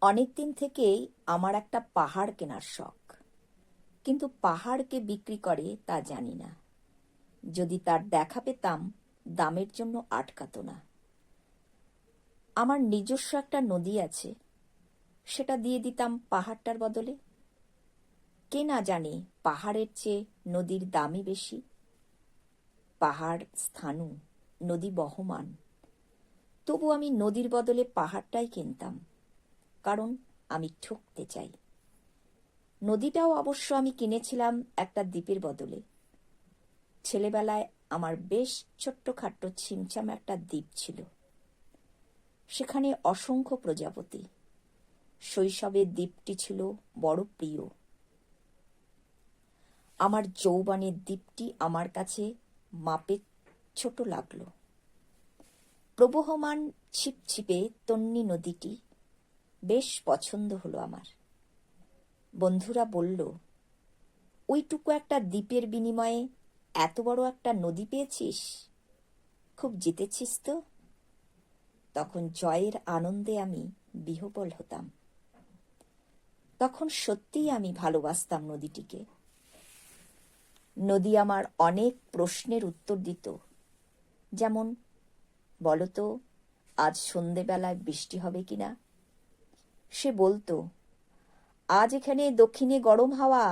অনেকদিন থেকেই আমার একটা পাহাড় কেনার শখ, কিন্তু পাহাড় কে বিক্রি করে তা জানি না। যদি তার দেখা পেতাম, দামের জন্য আটকাতো না। আমার নিজস্ব একটা নদী আছে, সেটা দিয়ে দিতাম পাহাড়টার বদলে। কে না জানে পাহাড়ের চেয়ে নদীর দামই বেশি। পাহাড় স্থাণু, নদী বহমান। তবু আমি নদীর বদলে পাহাড়টাই কিনতাম, কারণ আমি ঠকতে চাই। নদীটাও অবশ্য আমি কিনেছিলাম একটা দ্বীপের বদলে। ছেলেবেলায় আমার বেশ ছোট্টখাট্ট ছিমছাম একটা দ্বীপ ছিল, সেখানে অসংখ্য প্রজাপতি। শৈশবে দ্বীপটি ছিল বড় প্রিয়। আমার যৌবনের দ্বীপটি আমার কাছে মাপে ছোট লাগলো। প্রবহমান ছিপছিপে তন্বী নদীটি বেশ পছন্দ হলো আমার। বন্ধুরা বলল, ওইটুকু একটা দ্বীপের বিনিময়ে এত বড় একটা নদী পেয়েছিস, খুব জিতেছিস তো। তখন জয়ের আনন্দে আমি বিহ্বল হতাম। তখন সত্যিই আমি ভালোবাসতাম নদীটিকে। নদী আমার অনেক প্রশ্নের উত্তর দিত, যেমন, বলতো আজ সন্ধেবেলায় বৃষ্টি হবে কিনা। সে বলতো, আজ এখানে দক্ষিণে গরম হাওয়া,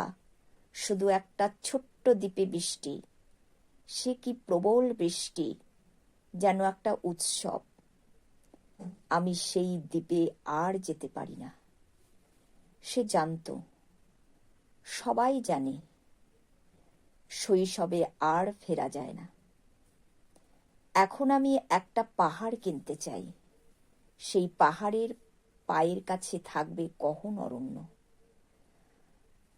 শুধু একটা ছোট্ট দ্বীপে বৃষ্টি। সে কি প্রবল বৃষ্টি, যেন একটা উৎসব। আমি সেই দ্বীপে আর যেতে পারি না। সে জানত, সবাই জানে, শৈশবে আর ফেরা যায় না। এখন আমি একটা পাহাড় কিনতে চাই। সেই পাহাড়ের পায়ের কাছে থাকবে গহন অরণ্য।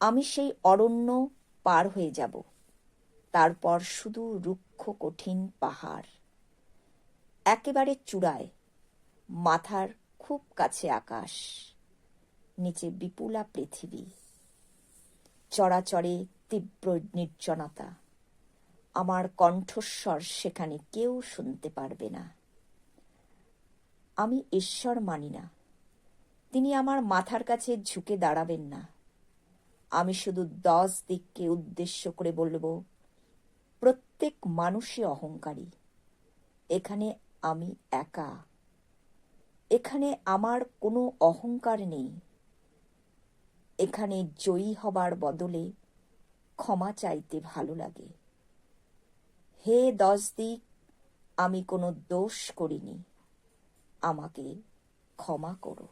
আমি সেই অরণ্য পার হয়ে যাব, তারপর শুধু রুক্ষ কঠিন পাহাড়। একেবারে চূড়ায়, মাথার খুব কাছে আকাশ, নিচে বিপুলা পৃথিবী। চরাচরে তীব্র নির্জনতা। আমার কণ্ঠস্বর সেখানে কেউ শুনতে পারবে না। আমি ঈশ্বর মানি না, তিনি আমার মাথার কাছে ঝুঁকে দাঁড়াবেন না। আমি শুধু 10 দিককে উদ্দেশ্য করে বলবো, প্রত্যেক মানুষই অহংকারী। এখানে আমি একা। এখানে আমার কোনো অহংকার নেই। এখানে জয়ী হবার বদলে ক্ষমা চাইতে ভালো লাগে। হে 10 দিক, আমি কোনো দোষ করিনি, আমাকে ক্ষমা করো।